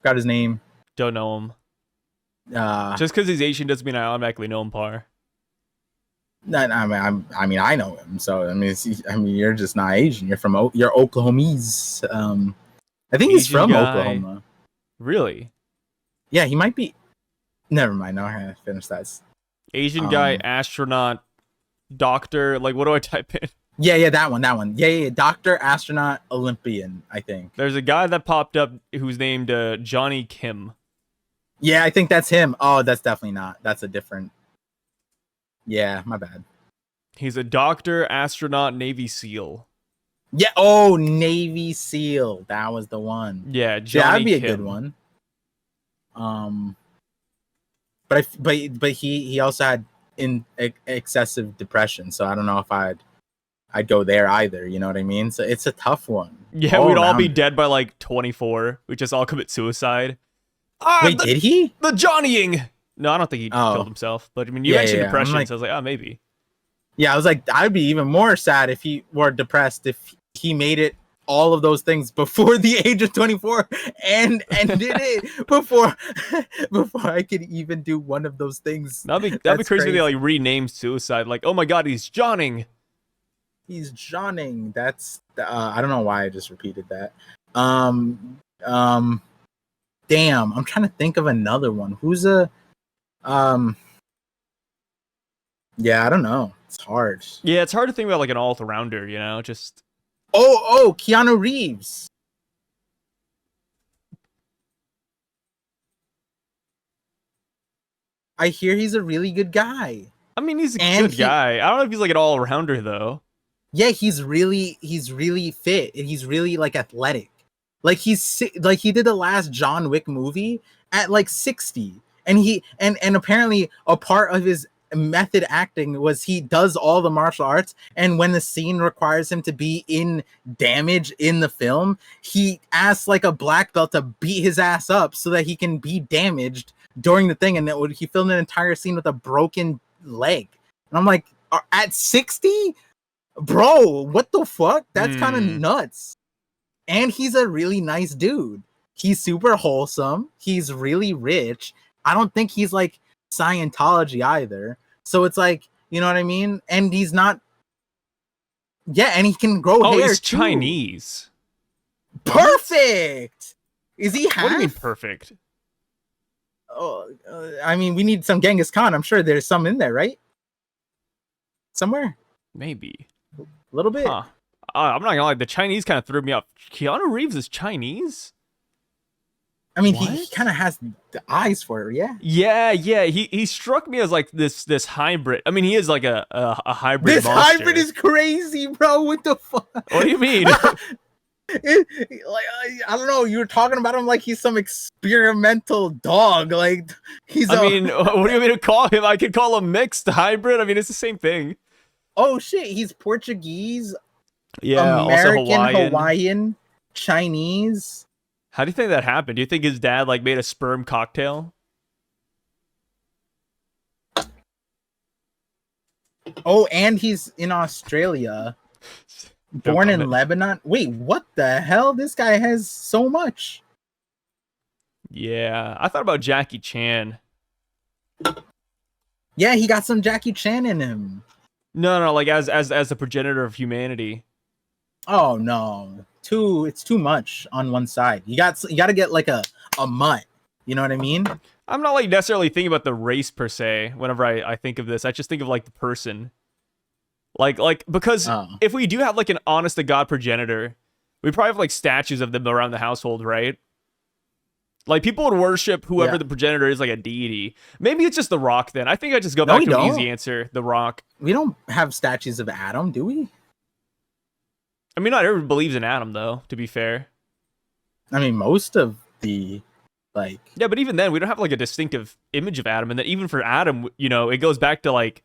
Got his name. Don't know him. Just because he's Asian doesn't mean I automatically know him, Par. I mean, I know him. So I mean, you're just not Asian. You're Oklahomese. I think he's Asian from guy. Oklahoma. Really? Yeah, he might be. Never mind. No, I have to finish that. Asian guy, astronaut, doctor. Like, what do I type in? Yeah, that one. Yeah. Doctor, astronaut, Olympian. I think. There's a guy that popped up who's named Johnny Kim. Yeah, I think that's him. Oh, that's definitely not. That's a different. Yeah, my bad. He's a doctor, astronaut, Navy SEAL. Yeah. Oh, Navy SEAL. That was the one. Yeah, Johnny that'd be a Kim. good one. But he also had excessive depression, so I don't know if I'd go there either. You know what I mean? So it's a tough one. Yeah, we'd all be dead by like 24. We just all commit suicide. Wait, did he? The Johnnying. No, I don't think he killed himself. But I mean, you mentioned depression, like, so I was like, oh, maybe. Yeah, I was like, I'd be even more sad if he were depressed if he made it all of those things before the age of 24 and did it before I could even do one of those things. That'd be That's crazy if they crazy. like renamed suicide. Like, oh my god, he's Johnning. He's Johnning. That's I don't know why I just repeated that. Damn, I'm trying to think of another one. Who's a yeah, I don't know. It's hard. Yeah, it's hard to think about like an all-rounder, you know, just Oh, Keanu Reeves. I hear he's a really good guy. I mean, he's a And good guy. I don't know if he's like an all-rounder though. Yeah, he's really fit and he's really like athletic. Like like he did the last John Wick movie at like 60. And and apparently a part of his method acting was he does all the martial arts, and when the scene requires him to be in damage in the film, he asks like a black belt to beat his ass up so that he can be damaged during the thing. And he filmed an entire scene with a broken leg. And I'm like, at 60? Bro, what the fuck? That's kind of nuts. And he's a really nice dude. He's super wholesome. He's really rich. I don't think he's like Scientology either. So it's like, you know what I mean? And he's not. Yeah, and he can grow hair. He's too. Chinese. Perfect. Is he half? What do you mean perfect? I mean, we need some Genghis Khan. I'm sure there's some in there, right? Somewhere. Maybe. A little bit. Huh. I'm not gonna lie, the Chinese kind of threw me off. Keanu Reeves is Chinese? I mean, he kind of has the eyes for it, yeah. Yeah. He struck me as like this hybrid. I mean, he is like a hybrid. This monster. hybrid is crazy, bro. What the fuck? What do you mean? Like, I don't know. You were talking about him like he's some experimental dog. Like he's. I mean, what do you mean to call him? I could call him mixed hybrid. I mean, it's the same thing. Oh shit, he's Portuguese. Yeah, American, also Hawaiian, Chinese. How do you think that happened? Do you think his dad like made a sperm cocktail? Oh, and he's in Australia. Born in Lebanon. Wait, what the hell? This guy has so much. Yeah, I thought about Jackie Chan. Yeah, he got some Jackie Chan in him. No, like as the progenitor of humanity. Oh no, it's too much on one side. You got to get like a mutt. You know what I mean? I'm not like necessarily thinking about the race per se. Whenever I think of this, I just think of like the person. Like because if we do have like an honest to God progenitor, we probably have like statues of them around the household, right? Like people would worship whoever the progenitor is like a deity. Maybe it's just The Rock then. I think I just go back to an easy answer, The Rock. We don't have statues of Adam, do we? I mean, not everyone believes in Adam though, to be fair. I mean, most of the like yeah, but even then we don't have like a distinctive image of Adam. And then even for Adam, you know, it goes back to like,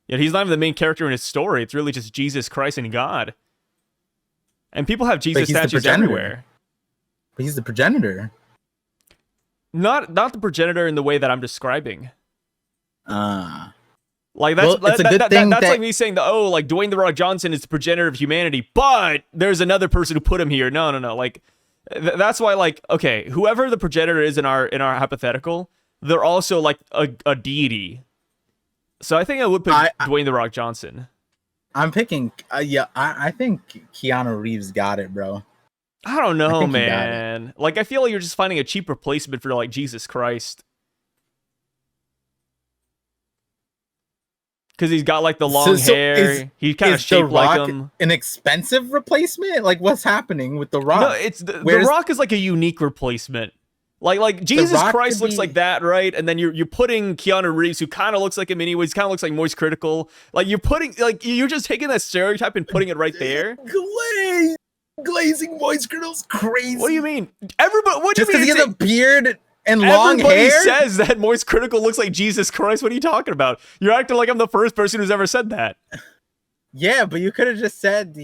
you know, he's not even the main character in his story. It's really just Jesus Christ and God. And people have Jesus statues everywhere. But he's the progenitor. Not the progenitor in the way that I'm describing. Like that's like me saying like Dwayne The Rock Johnson is the progenitor of humanity, but there's another person who put him here. No. Like that's why like okay, whoever the progenitor is in our hypothetical, they're also like a deity. So I think I would pick Dwayne The Rock Johnson. I'm picking I think Keanu Reeves got it, bro. I don't know, man. Like I feel like you're just finding a cheap replacement for like Jesus Christ. Because he's got like the long hair. He kind of shaped like him. An expensive replacement? Like what's happening with The Rock? No, it's the Rock is like a unique replacement. Like Jesus Christ looks like that, right? And then you're putting Keanu Reeves, who kind of looks like him anyways, kind of looks like Moist Critical. Like you're just taking that stereotype and putting it right there. Glazing Moist Critical's crazy. What do you mean? Everybody, what do you mean? Just because he has a beard and long hair? Everybody says that Moist Critical looks like Jesus Christ. What are you talking about? You're acting like I'm the first person who's ever said that. Yeah, but you could have just said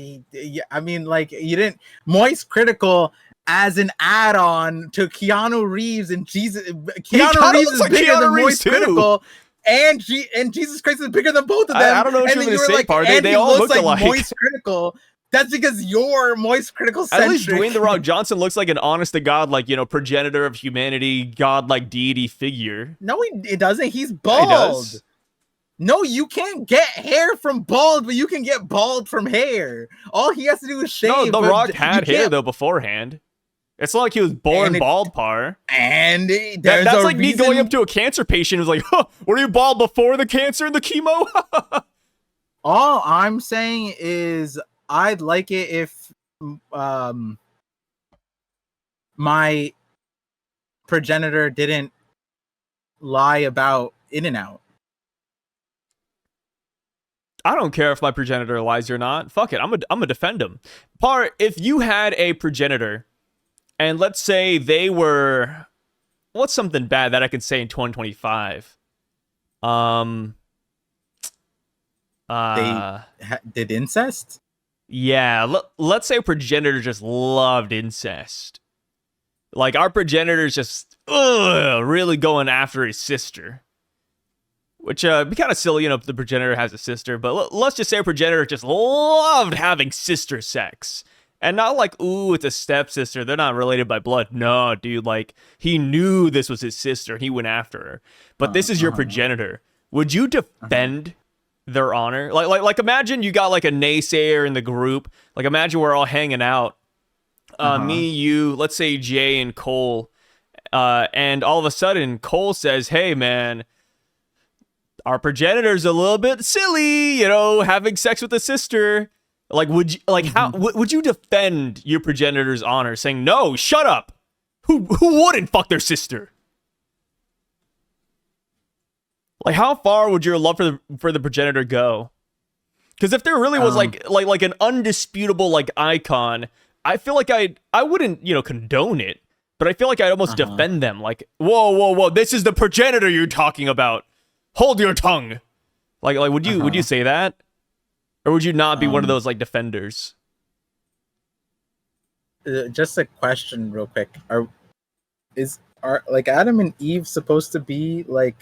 I mean, like you didn't Moist Critical as an add-on to Keanu Reeves and Jesus. Keanu Reeves is bigger than Moist Critical, and Jesus Christ is bigger than both of them. I don't know what you're going to say, part. They all look like alike. Moist Critical. That's because you're moist critical centric. At least Dwayne The Rock Johnson looks like an honest to God, like, you know, progenitor of humanity, godlike deity figure. No, it doesn't. He's bald. Yeah, he does. No, you can't get hair from bald, but you can get bald from hair. All he has to do is shave. No, The Rock had hair though beforehand. It's not like he was born bald, Par. And that's like me going up to a cancer patient who's like, huh, were you bald before the cancer and the chemo? All I'm saying is I'd like it if my progenitor didn't lie about In-N-Out. I don't care if my progenitor lies or not. Fuck it, I'm gonna defend him. Par, if you had a progenitor, and let's say they were, what's something bad that I can say in 2025? They did incest? Yeah, let's say a progenitor just loved incest. Like, our progenitor's just really going after his sister. Which be kind of silly, you know, if the progenitor has a sister. But let's just say a progenitor just loved having sister sex. And not like, ooh, it's a stepsister. They're not related by blood. No, dude, like, he knew this was his sister. And he went after her. But this is your progenitor. Would you defend their honor? Like, imagine you got like a naysayer in the group. Like, imagine we're all hanging out. Me, you, let's say Jay and Cole. And all of a sudden, Cole says, hey, man, our progenitor's a little bit silly, you know, having sex with a sister. Like, would you, like, how would you defend your progenitor's honor, saying, no, shut up? Who wouldn't fuck their sister? Like, how far would your love for the progenitor go? Because if there really was like an undisputable like icon, I feel like I wouldn't, you know, condone it, but I feel like I'd almost defend them. Like, whoa, this is the progenitor you're talking about. Hold your tongue. Like would you say that? Or would you not be one of those like defenders? Just a question real quick. Are like Adam and Eve supposed to be like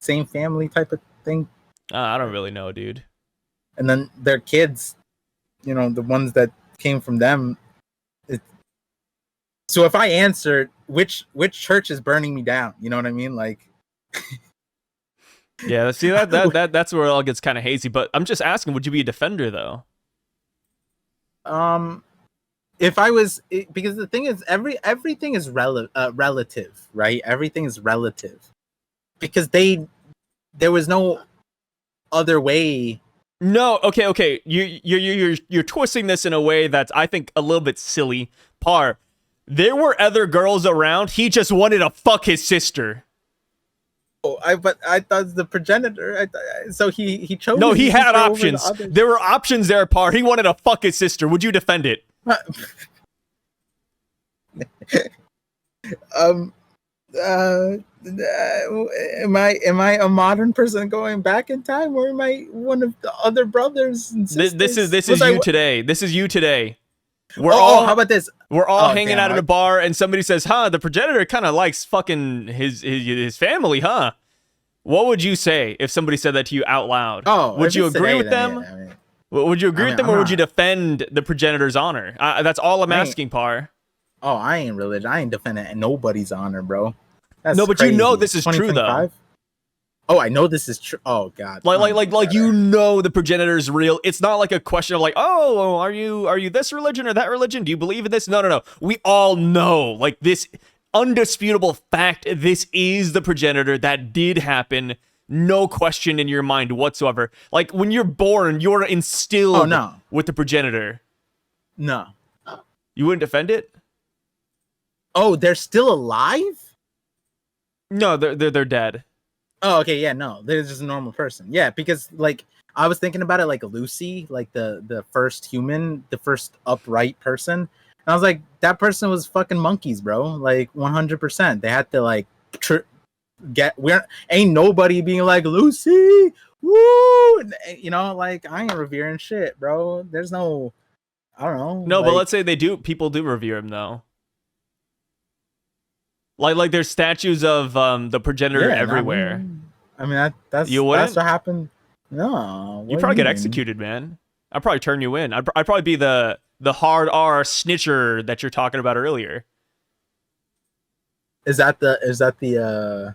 same family type of thing? I don't really know, dude. And then their kids, you know, the ones that came from them. So if I answered which church is burning me down, you know what I mean? Like yeah, see that's where it all gets kind of hazy. But I'm just asking, would you be a defender though? If I was, because the thing is, everything is relative, right? Everything is relative, because there was no other way. No, okay. You're twisting this in a way that's, I think, a little bit silly. Par, there were other girls around. He just wanted to fuck his sister. But I thought the progenitor. So he chose. No, he had options. There were options there, Par. He wanted to fuck his sister. Would you defend it? Am I a modern person going back in time, or am I one of the other brothers and sisters? This is you today. This is you today. How about this? We're all hanging out at a bar, and somebody says, "Huh, the progenitor kind of likes fucking his family, huh?" What would you say if somebody said that to you out loud? Would you agree with them? Yeah, would you agree with them, or would you defend the progenitor's honor? That's all I'm asking, Par. Oh, I ain't religious. I ain't defending nobody's honor, bro. No, but crazy. You know this is true, though. Oh, I know this is true. Oh God. Like you know the progenitor's real. It's not like a question of like, oh, are you this religion or that religion? Do you believe in this? No. We all know, like, this undisputable fact. This is the progenitor. That did happen. No question in your mind whatsoever. Like, when you're born, you're instilled with the progenitor. No. You wouldn't defend it? Oh, they're still alive? No, they're dead. Oh, okay, yeah, no, they're just a normal person. Yeah, because like I was thinking about it like Lucy, like the first human, the first upright person. And I was like, that person was fucking monkeys, bro. Like 100%. They had to like ain't nobody being like Lucy, woo, you know, like I ain't revering shit, bro. There's no, I don't know. No, but let's say people do revere him though. Like there's statues of the progenitor everywhere. I mean that's what happened. No, you probably get executed, man. I'd probably turn you in. I'd probably be the hard R snitcher that you're talking about earlier. Is that the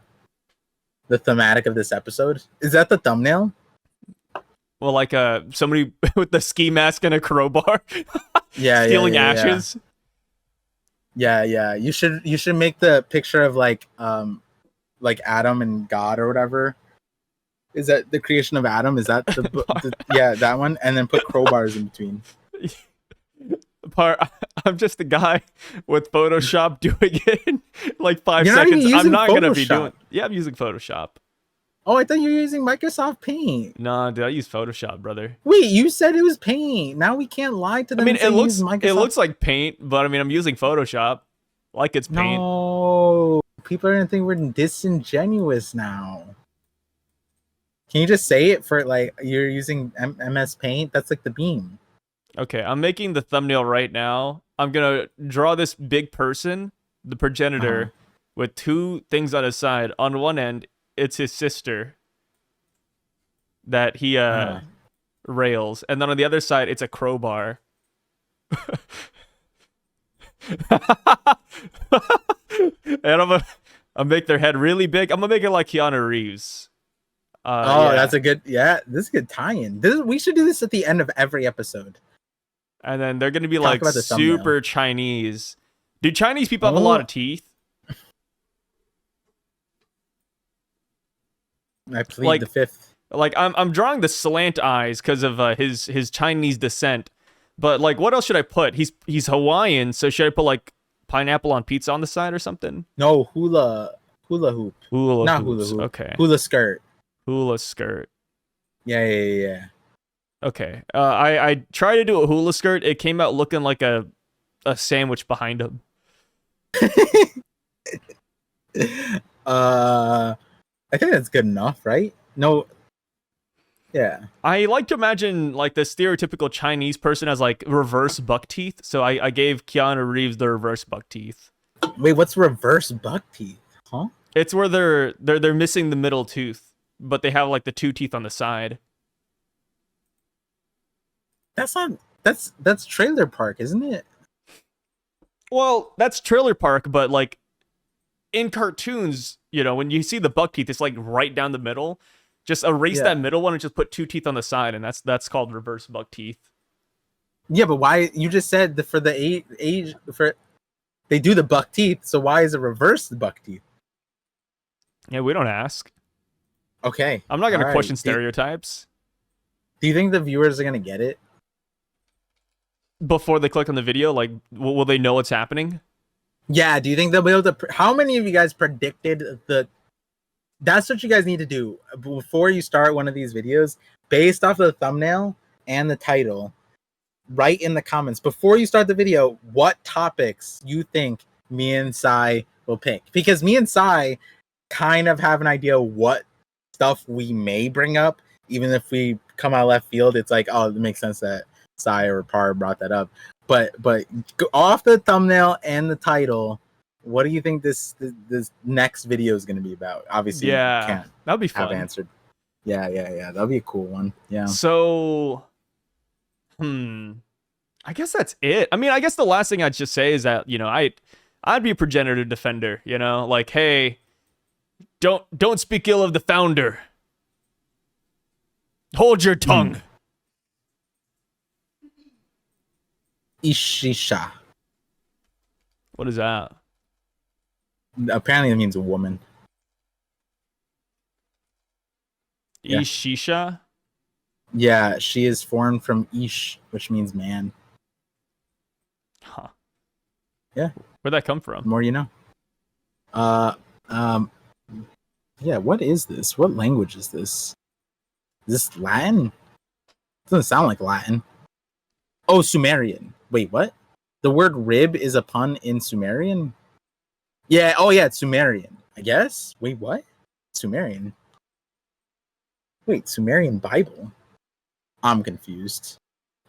thematic of this episode? Is that the thumbnail? Well, like somebody with the ski mask and a crowbar, Yeah, stealing ashes. Yeah. You should make the picture of like Adam and God or whatever. Is that the creation of Adam? Is that yeah, that one? And then put crowbars in between. I'm just a guy with Photoshop doing it in like 5 You're not seconds. even I'm using not gonna be Photoshop. doing. Yeah, I'm using Photoshop. Oh, I thought you were using Microsoft Paint. Nah, dude, I use Photoshop, brother. Wait, you said it was Paint. Now we can't lie to them. I mean, and say you use Microsoft. it looks like Paint, but I mean, I'm using Photoshop, like it's Paint. No, people are gonna think we're disingenuous now. Can you just say it for like you're using MS Paint? That's like the beam. Okay, I'm making the thumbnail right now. I'm gonna draw this big person, the progenitor, with two things on his side. On one end, it's his sister that he rails, and then on the other side, it's a crowbar. And I'm make their head really big. I'm gonna make it like Keanu Reeves. That's a good. Yeah, this is a good tie-in. We should do this at the end of every episode. And then they're gonna be Talk like about the super thumbnail. Chinese. Do Chinese people have a lot of teeth? I plead Like- the fifth. Like I'm drawing the slant eyes because of his Chinese descent. But like, what else should I put? He's Hawaiian, so should I put like pineapple on pizza on the side or something? No, hula hoop. Hula Not hoops. hula hoop. Okay. Hula skirt. Hula skirt. Yeah. Okay. I tried to do a hula skirt. It came out looking like a sandwich behind him. I think that's good enough, right? No. Yeah. I like to imagine like the stereotypical Chinese person has like reverse buck teeth. So I gave Keanu Reeves the reverse buck teeth. Wait, what's reverse buck teeth? Huh? It's where they're missing the middle tooth, but they have like the two teeth on the side. That's Trailer Park, isn't it? Well, that's Trailer Park, but like in cartoons, you know, when you see the buck teeth, it's like right down the middle. Just erase that middle one and just put two teeth on the side, and that's called reverse buck teeth. Yeah, but why? You just said for the age for they do the buck teeth, so why is it reverse the buck teeth? Yeah, we don't ask. Okay, I'm not gonna all question right. stereotypes Do you think the viewers are gonna get it? before they click on the video. Like, will they know what's happening? Yeah. Do you think they'll be able to? How many of you guys predicted the? That's what you guys need to do before you start one of these videos, based off of the thumbnail and the title. Write in the comments before you start the video what topics you think me and Sai will pick, because me and Sai kind of have an idea what stuff we may bring up. Even if we come out left field, it's like, oh, it makes sense that Sai or Par brought that up. But go off the thumbnail and the title, what do you think this next video is going to be about? Obviously, you can't that'd be have fun. answered. Yeah. That'll be a cool one. Yeah. So, I guess that's it. I mean, I guess the last thing I'd just say is that, you know, I'd be a progenitor defender, you know, like, hey, don't speak ill of the founder. Hold your tongue. Ishisha. What is that? Apparently, it means a woman. Yeah. Ishisha? Yeah, she is formed from Ish, which means man. Huh. Yeah. Where'd that come from? The more you know. Yeah, what is this? What language is this? Is this Latin? Doesn't sound like Latin. Oh, Sumerian. Wait, what? The word rib is a pun in Sumerian? Yeah, oh yeah, it's Sumerian, I guess. Wait, what? Sumerian. Wait, Sumerian Bible? I'm confused.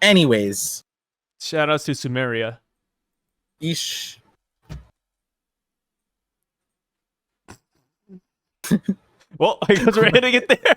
Anyways. Shout outs to Sumeria. Ish. Well, I guess we're hitting it there.